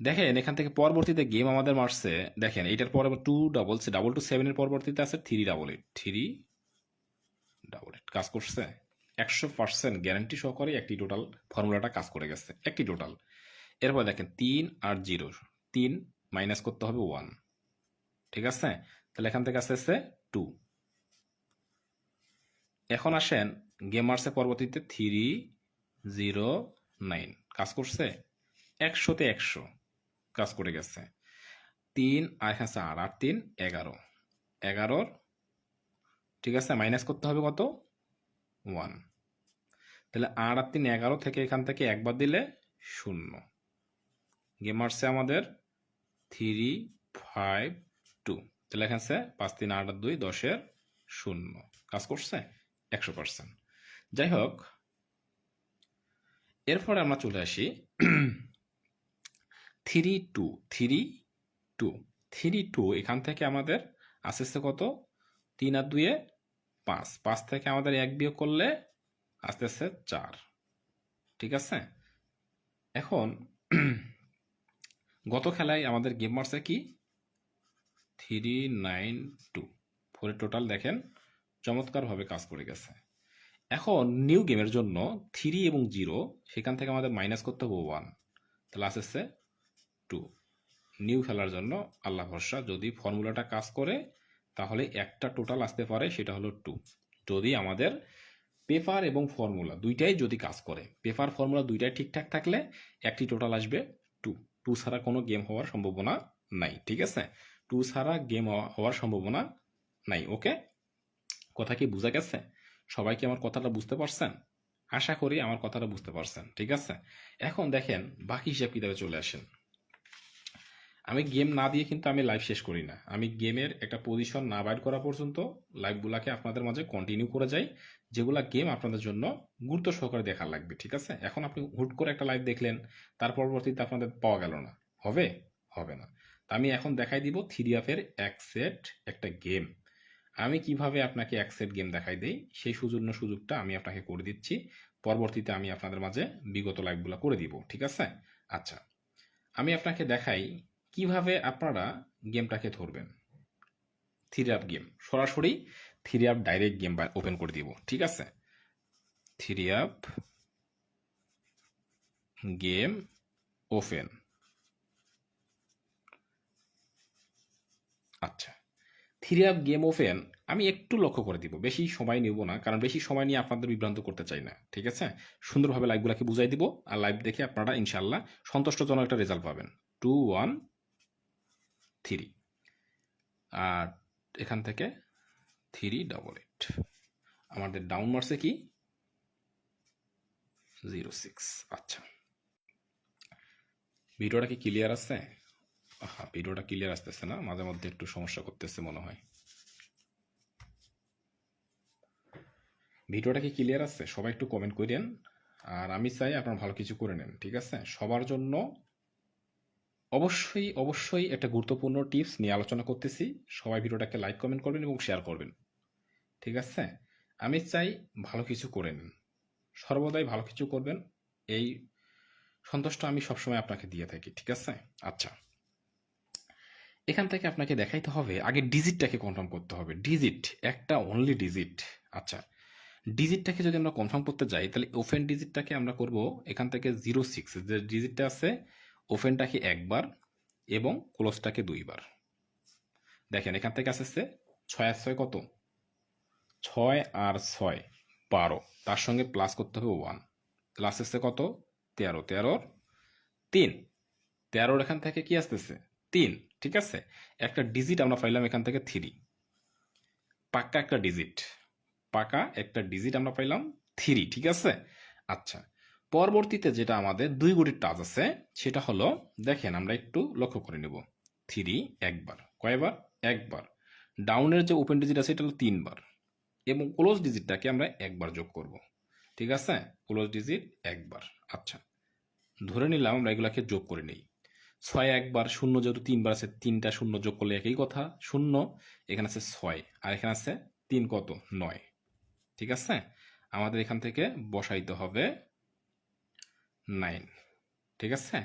দেখেন এখান থেকে পরবর্তীতে গেম আমাদের মারছে, দেখেন এইটার পরে 277 পরবর্তীতে আছে 388 কাজ করছে 100% গ্যারান্টি সহকারে একটি টোটাল ফর্মুলাটা কাজ করে গেছে, একটি টোটাল। এরপর দেখেন 3 আর 0, 3 মাইনাস করতে হবে 1, ঠিক আছে, তাহলে এখান থেকে আসতেছে 2। এখন আসেন গেমার্সে পরবর্তীতে 309 কাজ করছে 100তে 100 কাজ করে গেছে। 3 আর এখানে 4 আর 3 11, 11, ঠিক আছে, মাইনাস করতে হবে কত 1, তাহলে 8 আর 3 11 থেকে এখান থেকে একবার দিলে 0। গেমার্সে আমাদের 352, তাহলে এখানে 5 3 8 আর 2 10-এর 0 কাজ করছে 100%। যাই হোক, এরপরে আমরা চলে আসি 32 এখান থেকে আমাদের আসছে কত 3 আর 2 5, 5 থেকে আমাদের 1 বিয়োগ করলে আসতেছে 4, ঠিক আছে। এখন গত খেলায় আমাদের গেম মারছে কি 392, 4 টোটাল দেখেন চমৎকারভাবে কাজ করে গেছে। এখন নিউ গেমের জন্য 3 এবং 0 সেখান থেকে আমাদের মাইনাস করতে হবে 1, তাহলে আসছে 2। নিউ খেলার জন্য আল্লাহ ভরসা, যদি ফর্মুলাটা কাজ করে তাহলে একটা টোটাল আসতে পারে, সেটা হলো 2। যদি আমাদের পেপার এবং ফর্মুলা দুইটাই যদি কাজ করে, পেপার ফর্মুলা দুইটাই ঠিকঠাক থাকলে একটি টোটাল আসবে 2। 2 ছাড়া কোনো গেম হওয়ার সম্ভাবনা নাই, ঠিক আছে, 2 ছাড়া গেম হওয়ার সম্ভাবনা নাই। ওকে, কথা কি বোঝা গেছে? সবাই কি আমার কথাটা বুঝতে পারছেন? আশা করি আমার কথাটা বুঝতে পারছেন, ঠিক আছে। এখন দেখেন বাকি হিসাব কিভাবে চলে আসেন। আমি গেম না দিয়ে কিন্তু আমি লাইভ শেষ করি না, আমি গেমের একটা পজিশন না বাইর করা পর্যন্ত লাইভগুলাকে আপনাদের মাঝে কন্টিনিউ করে যাই, যেগুলা গেম আপনাদের জন্য গুরুত্ব সহকারে দেখা লাগবে, ঠিক আছে। এখন আপনি হুট করে একটা লাইভ দেখলেন, তার পরবর্তীতে আপনাদের পাওয়া গেল না, হবে হবে না। তা আমি এখন দেখাই দিব 3F-এর এক সেট একটা গেম, আমি কিভাবে আপনাকে এক সেট গেম দেখাই দেই সেই সুযোগটা আমি আপনাকে করে দিচ্ছি। পরবর্তীতে আমি আপনাদের মাঝে বিগত লাইভগুলো করে দিব, ঠিক আছে। আচ্ছা, আমি আপনাকে দেখাই কিভাবে আপনারা গেমটাকে ধরবেন। 3F গেম সরাসরি 3F ডাইরেক্ট গেম ওপেন করে দিব, ঠিক আছে। 3F game open. আচ্ছা, 3F গেম ওপেন আমি একটু লক্ষ্য করে দিব, বেশি সময় নেব না, কারণ বেশি সময় নিয়ে আপনাদের বিভ্রান্ত করতে চাই না, ঠিক আছে। সুন্দরভাবে লাইভগুলোকে বুঝাই দিব, আর লাইভ দেখে আপনারা ইনশাল্লাহ সন্তুষ্টজনক একটা রেজাল্ট পাবেন। 2 1 3, আর এখান থেকে 388, আমাদের ডাউন মারছে কি 06। আচ্ছা, ভিডিওটা কি ক্লিয়ার আছে? হ্যাঁ, ভিডিওটা ক্লিয়ার আসতেছে না, মাঝে মধ্যে একটু সমস্যা করতেছে মনে হয়। ভিডিওটা কি ক্লিয়ার আছে? সবাই একটু কমেন্ট করেন, আর আমি চাই আপনারা ভালো কিছু করে নেন, ঠিক আছে। সবার জন্য অবশ্যই অবশ্যই একটা গুরুত্বপূর্ণ টিপস নিয়ে আলোচনা করতেছি, সবাই ভিডিওটাকে লাইক কমেন্ট করবেন এবং শেয়ার করবেন, ঠিক আছে। আমি চাই ভালো কিছু করে নেন, সর্বদাই ভালো কিছু করবেন, এই সন্তুষ্ট আমি সবসময় আপনাকে দিয়ে থাকি, ঠিক আছে। আচ্ছা, এখান থেকে আপনাকে দেখাইতে হবে আগে ডিজিটটাকে কনফার্ম করতে হবে, ডিজিট একটা অনলি ডিজিট। আচ্ছা, ডিজিটটাকে যদি আমরা কনফার্ম করতে যাই তাহলে ওপেন ডিজিটটাকে আমরা করব এখান থেকে 06, যে ডিজিটটা আছে ওপেনটাকে একবার এবং ক্লোজটাকে 2বার। দেখেন এখান থেকে আসছে 6 আর 6 কত, 6 আর 6 12, তার সঙ্গে প্লাস করতে হবে 1, তাহলে আসছে কত 13, 13 3, 13 এখান থেকে কি আসতেছে 3, ঠিক আছে। একটা ডিজিট আমরা পাইলাম এখান থেকে 3, পাক্কা একটা ডিজিট, পাকা একটা ডিজিট আমরা পাইলাম 3, ঠিক আছে। আচ্ছা, পরবর্তীতে যেটা আমাদের 2 গুটির টাচ আছে সেটা হলো, দেখেন আমরা একটু লক্ষ্য করে নেব, 3 একবার, কয়বার একবার, ডাউনের যে ওপেন ডিজিট আছে এটা হলো 3বার, এবং ক্লোজ ডিজিটটাকে আমরা একবার যোগ করব, ঠিক আছে, ক্লোজ ডিজিট একবার। আচ্ছা, ধরে নিলাম আমরা এগুলাকে যোগ করে নেই, 6 একবার, 0 যেহেতু 3বার আছে 3টা 0 যোগ করলে একই কথা 0, এখানে আছে 6 আর এখানে আছে 3 কত 9, ঠিক আছে। আমাদের এখান থেকে বসাইতে হবে 9। ঠিক আছে,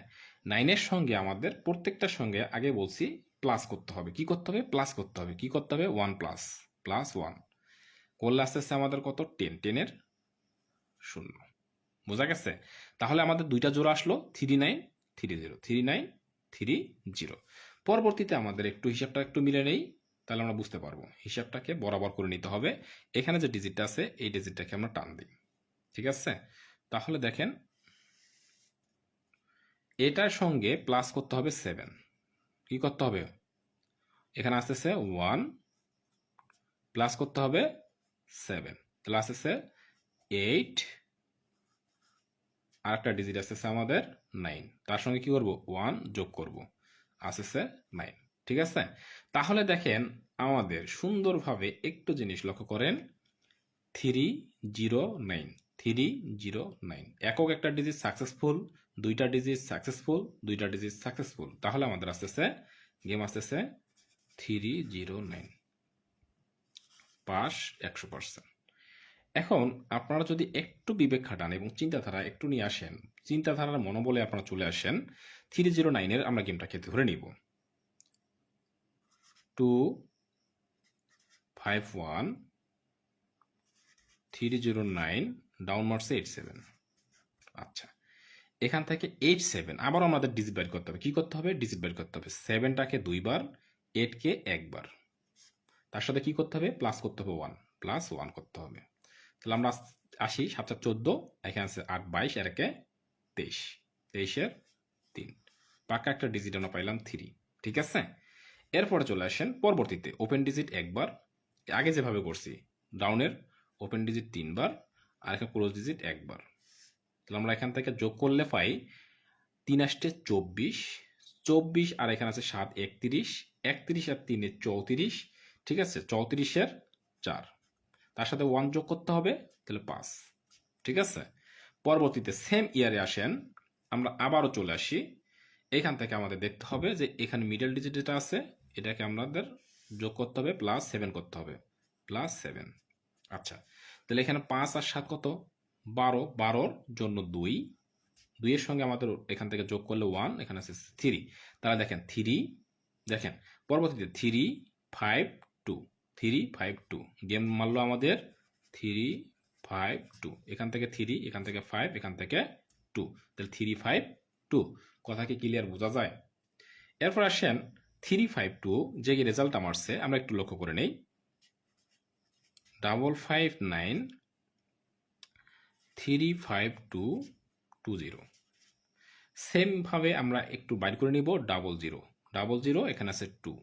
9-এর সঙ্গে আমাদের প্রত্যেকটার সঙ্গে আগে বলছি প্লাস করতে হবে। কি করতে হবে? প্লাস করতে হবে। কি করতে হবে? 1 প্লাস প্লাস 1 করলে আস্তে আস্তে আমাদের কত? 10, 10-এর 0। বোঝা গেছে? তাহলে আমাদের দুইটা জোড়া আসলো 39 30 39 30। পরবর্তীতে আমাদের একটু হিসাবটা একটু মিলে নেই, তাহলে আমরা বুঝতে পারবো। হিসাবটাকে বরাবর করে নিতে হবে। এখানে যে ডিজিটটা আছে এই ডিজিটটাকে আমরা টান দিই। ঠিক আছে, তাহলে দেখেন এটার সঙ্গে প্লাস করতে হবে 7। কি করতে হবে? এখানে আসতেছে 1 প্লাস করতে হবে 7, তাহলে আসতেছে 8, আর একটা ডিজিট আসতেছে আমাদের 9, তার সঙ্গে কি করব? 1 যোগ করব, আসতেছে 9। ঠিক আছে, তাহলে দেখেন আমাদের সুন্দরভাবে একটু জিনিস লক্ষ্য করেন, 309 309 একক একটা ডিজিট সাকসেসফুল, দুইটা ডিজিট সাকসেসফুল, দুইটা ডিজিট সাকসেসফুল। তাহলে আমাদের আসতেছে গেম আসতেছে 309, পাস 100%। এখন আপনারা যদি একটু বিবেক খাটান এবং চিন্তাধারা একটু নিয়ে আসেন, চিন্তাধারার মনোবলে আপনারা চলে আসেন, 309-এর আমরা গেমটাকে ধরে নিব 251 309 ডাউন মার্কসে 87। আচ্ছা, এখান থেকে 87 আবার আমাদের ডিজিট বের করতে হবে। কি করতে হবে? ডিজিট বের করতে হবে। 7টাকে 2 বার, 8কে 1 বার, তার সাথে কি করতে হবে? প্লাস করতে হবে 1, প্লাস 1 করতে হবে। তাহলে আমরা আসি 7 14, এখানে আছে 8 22, আর একে 23, 23-এর 3, পাকা একটা ডিজিট আমরা পাইলাম 3। ঠিক আছে, এরপরে চলে আসেন পরবর্তীতে ওপেন ডিজিট 1 বার, আগে যেভাবে করছি ডাউনের ওপেন ডিজিট 3 বার, আর এখানে ক্লোজ ডিজিট 1 বার। তাহলে আমরা এখান থেকে যোগ করলে পাই 3 আসতে 24, 24 আর এখানে আছে 7 31, 31 আর 3 34। ঠিক আছে, 34-এর 4, তার সাথে 1 যোগ করতে হবে, তাহলে 5। ঠিক আছে, পরবর্তীতে সেম ইয়ারে আসেন, আমরা আবারও চলে আসি। এখান থেকে আমাদের দেখতে হবে যে এখানে মিডল ডিজিট যেটা আছে এটাকে আমাদের যোগ করতে হবে, প্লাস 7 করতে হবে, প্লাস 7। আচ্ছা, তাহলে এখানে 5 আর 7 কত? 12, 12-র জন্য 2, 2-এর সঙ্গে আমাদের এখান থেকে যোগ করলে 1, এখানে আছে 3। তাহলে দেখেন 3, দেখেন পরবর্তীতে 3 5 2 3 5 2 গেম মারলো আমাদের 3 5 2, এখান থেকে 3, এখান থেকে 5, এখান থেকে 2, তাহলে 3 5 2। কথা কি ক্লিয়ার বোঝা যায়? এরপর আসেন 352 যে রেজাল্ট আমারছে আমরা একটু লক্ষ্য করে নেই, 559 35220। সেম ভাবে আমরা একটু বাইর করে নিব 00 00, এখানে আছে 2,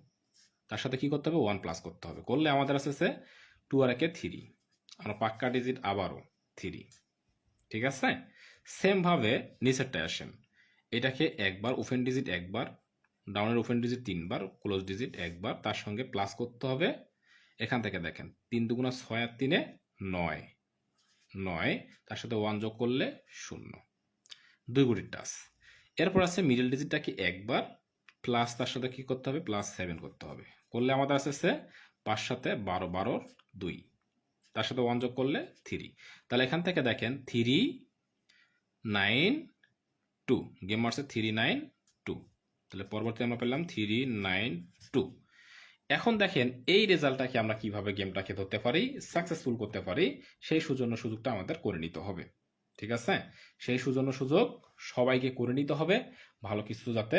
তার সাথে কি করতে হবে? 1 প্লাস করতে হবে, করলে আমাদের আছে 2 আর একে 3, আমরা পাক্কা ডিজিট আবারও 3। ঠিক আছে, সেম ভাবে নিচেরটায় আসেন, এটাকে 1 বার ওপেন ডিজিট 1 বার, ডাউনের ওপেন ডিজিট 3 বার, ক্লোজ ডিজিট 1 বার, তার সঙ্গে প্লাস করতে হবে। এখান থেকে দেখেন 3 দুগুণা 6 আর 3-এ 9, 9, তার সাথে 1 যোগ করলে 0, 2 গুটির টাচ। এরপর আছে মিডল ডিজিটটাকে 1 বার, প্লাস তার সাথে কি করতে হবে? প্লাস 7 করতে হবে, করলে আমাদের আছে 5 সাথে 12, 12-র 2, তার সাথে 1 যোগ করলে 3। তাহলে এখান থেকে দেখেন 392 গেম মারছে 392, তাহলে পরবর্তী আমরা পেলাম 392। এখন দেখেন এই রেজাল্টটাকে আমরা কিভাবে গেমটাকে ধরতে পারি, সাকসেসফুল করতে পারি, সেই সুযোগটা আমাদের করে নিতে হবে। ঠিক আছে, সেই সুযোগ সবাইকে করে নিতে হবে, ভালো কিছু যাতে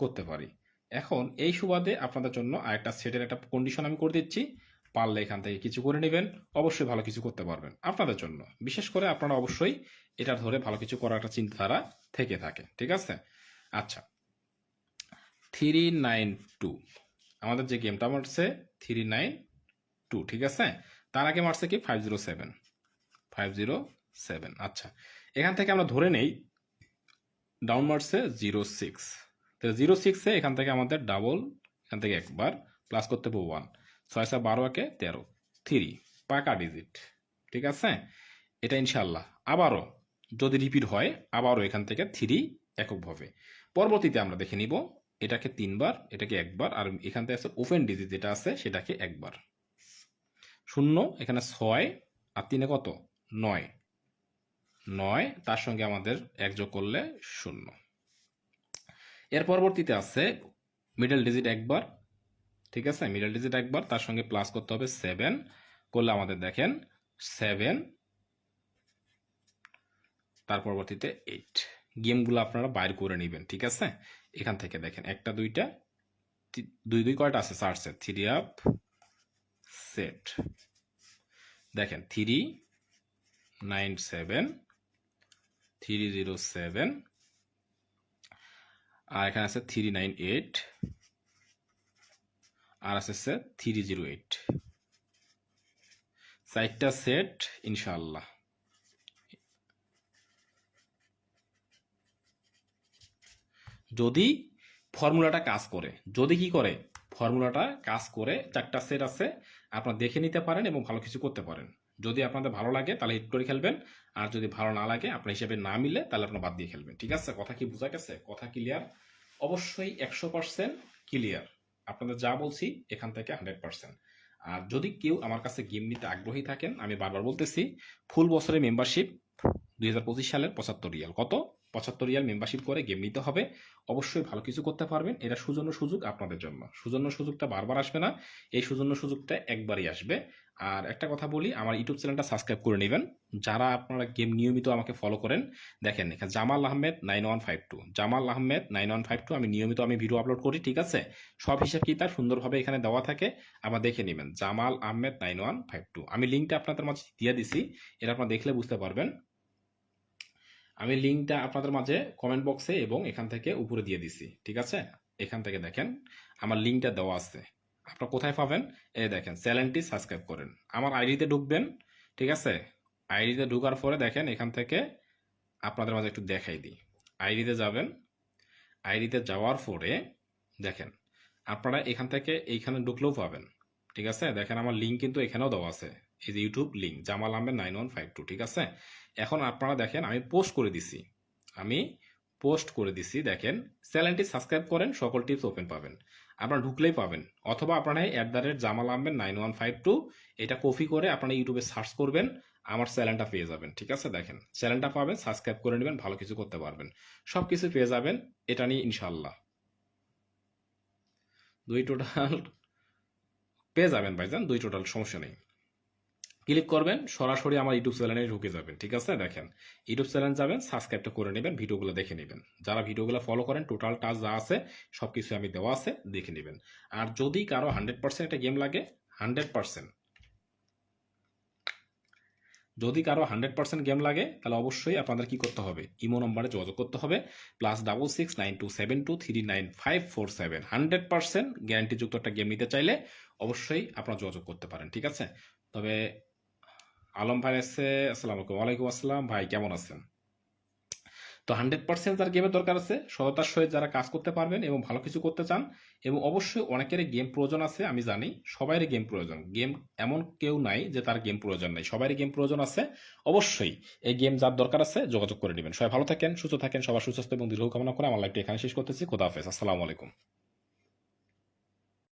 করতে পারি। এখন এই সুবাদে আপনাদের জন্য আরেকটা সেটের একটা কন্ডিশন আমি করে দিচ্ছি, পারলে এখান থেকে কিছু করে নেবেন, অবশ্যই ভালো কিছু করতে পারবেন আপনাদের জন্য। বিশেষ করে আপনারা অবশ্যই এটা ধরে ভালো কিছু করার একটা চিন্তাধারা থেকে থাকে। ঠিক আছে, আচ্ছা 392 আমাদের যে গেমটা মারছে 392। ঠিক আছে, তার আগে মারছে কি 507 507। আচ্ছা, এখান থেকে আমরা ধরে নেই ডাউন মারছে 06, তো 06-এ এখান থেকে আমাদের ডাবল, এখান থেকে 1 বার প্লাস করতে হবে 1, 6 6 12 একে 13, 3 পাকা ডিজিট। ঠিক আছে, এটা ইনশাল্লাহ আবারও যদি রিপিট হয় আবারও এখান থেকে 3 এককভাবে। পরবর্তীতে আমরা দেখে নিব এটাকে 3 বার, এটাকে 1 বার, আর এখান থেকে আছে ওপেন ডিজিট যেটা আছে সেটাকে 1 বার। 0, এখানে 6 আর 3-এ কত? 9, 9 তার সঙ্গে আমাদের 1 যোগ করলে 0। এর পরবর্তীতে আছে মিডল ডিজিট একবার, ঠিক আছে, মিডল ডিজিট একবার, তার সঙ্গে প্লাস করতে হবে 7 করলে আমাদের দেখেন 7, তার পরবর্তীতে 8। গেমগুলো আপনারা বাইর করে নেবেন, ঠিক আছে। এখান থেকে দেখেন 1টা 2টা 2 2 কয়টা আছে, 4 সেট, 3 আপ সেট, দেখেন 397 307, আর এখানে আছে 398, আর আছে 308, 4টা সেট ইনশাআল্লাহ। যদি ফর্মুলাটা কাজ করে, যদি কি করে ফর্মুলাটা কাজ করে, 4টা সেট আছে, আপনারা দেখে নিতে পারেন এবং ভালো কিছু করতে পারেন। যদি আপনাদের ভালো লাগে তাহলে হিট করে খেলবেন, আর যদি ভালো না লাগে, আপনার হিসেবে না মিলে, তাহলে আপনারা বাদ দিয়ে খেলবেন, ঠিক আছে। কথা কি বোঝা গেছে? কথা ক্লিয়ার? অবশ্যই 100% ক্লিয়ার। আপনাদের যা বলছি এখান থেকে 100%। আর যদি কেউ আমার কাছে গেম নিতে আগ্রহী থাকেন, আমি বারবার বলতেছি, ফুল বছরের মেম্বারশিপ 2025 সালের 75 রিয়াল। কত? 75 রিয়াল মেম্বারশিপ করে গেম নিতে হবে। অবশ্যই ভালো কিছু করতে পারবেন। এটা সুজন্য সুযোগ আপনাদের জন্য। সুজন্য সুযোগটা বারবার আসবে না, এই সুজন্য সুযোগটা একবারই আসবে। আর একটা কথা বলি, আমার ইউটিউব চ্যানেলটা সাবস্ক্রাইব করে নেবেন। যারা আপনারা গেম নিয়মিত আমাকে ফলো করেন, দেখেন এখানে জামাল আহমেদ 9152, জামাল আহমেদ 9152, আমি নিয়মিত ভিডিও আপলোড করি, ঠিক আছে। সব হিসাব কিতাব সুন্দরভাবে এখানে দেওয়া থাকে, আবার দেখে নেবেন জামাল আহমেদ 9152। আমি লিঙ্কটা আপনাদের মাঝে দিয়ে দিছি, এটা আপনারা দেখলে বুঝতে পারবেন। আমি লিঙ্কটা আপনাদের মাঝে কমেন্ট বক্সে এবং এখান থেকে উপরে দিয়ে দিছি, ঠিক আছে। এখান থেকে দেখেন আমার লিঙ্কটা দেওয়া আছে। আপনারা কোথায় পাবেন? এই দেখেন, চ্যানেলটি সাবস্ক্রাইব করেন, আমার আইডিতে ঢুকবেন, ঠিক আছে। আইডিতে ঢোকার পরে দেখেন এখান থেকে আপনাদের মাঝে একটু দেখাই দিই। আইডিতে যাবেন, আইডিতে যাওয়ার পরে দেখেন আপনারা এখান থেকে এইখানে ঢুকলেও পাবেন, ঠিক আছে। দেখেন আমার লিঙ্ক কিন্তু এখানেও দেওয়া আছে, এই যে ইউটিউব লিঙ্ক জামাল আহমেদ 9152, ঠিক আছে। এখন আপনারা দেখেন আমি পোস্ট করে দিছি, আমি পোস্ট করে দিছি, দেখেন চ্যানেলটি সাবস্ক্রাইব করেন, সকল টিপস ওপেন পাবেন, আপনারা ঢুকলেই পাবেন। অথবা আপনারা @জামাল আহমেদ 9152 এটা কপি করে আপনারা ইউটিউবে সার্চ করবেন, আমার চ্যানেলটা পেয়ে যাবেন, ঠিক আছে। দেখেন চ্যানেলটা পাবেন, সাবস্ক্রাইব করে নেবেন, ভালো কিছু করতে পারবেন, সব কিছু পেয়ে যাবেন এটা নিয়ে ইনশাল্লাহ। 2 টোটাল পেয়ে যাবেন ভাইজান, 2 টোটাল, সমস্যা নেই। ক্লিক করবেন, সরাসরি আমার ইউটিউব চ্যানেলে ঢুকে যাবেন, ঠিক আছে। দেখেন ইউটিউব চ্যানেল যাবেন, সাবস্ক্রাইবটা করে নেবেন, ভিডিওগুলো দেখে নেবেন। যারা ভিডিওগুলো ফলো করেন, টোটাল টাচ যা আছে সবকিছু আমি দেওয়া আছে, দেখে নেবেন। আর যদি কারো 100% একটা গেম লাগে, 100%, যদি কারো 100% গেম লাগে, তাহলে অবশ্যই আপনাদের কি করতে হবে, ইমো নম্বরে যোগাযোগ করতে হবে, +669272395547। 100% গ্যারান্টিযুক্ত একটা গেম নিতে চাইলে অবশ্যই আপনারা যোগাযোগ করতে পারেন, ঠিক আছে। তবে আলম ভাই আছে, আসসালামু আলাইকুম। ওয়ালাইকুম আসসালাম ভাই, কেমন আছেন? তো 100% যার গেমের দরকার আছে, সততার সহিত যারা কাজ করতে পারবেন এবং ভালো কিছু করতে চান, এবং অবশ্যই অনেকেরই গেম প্রয়োজন আছে, আমি জানি সবাইরই গেম প্রয়োজন, গেম এমন কেউ নাই যে তার গেম প্রয়োজন নাই, সবারই গেম প্রয়োজন আছে। অবশ্যই এই গেম যার দরকার আছে যোগাযোগ করে নেবেন। সবাই ভালো থাকেন, সুস্থ থাকেন, সবার সুস্বাস্থ্য এবং দীর্ঘ কামনা করে আমার লাইভটি এখানে শেষ করতেছি। খোদা হাফেজ, আসসালামু আলাইকুম।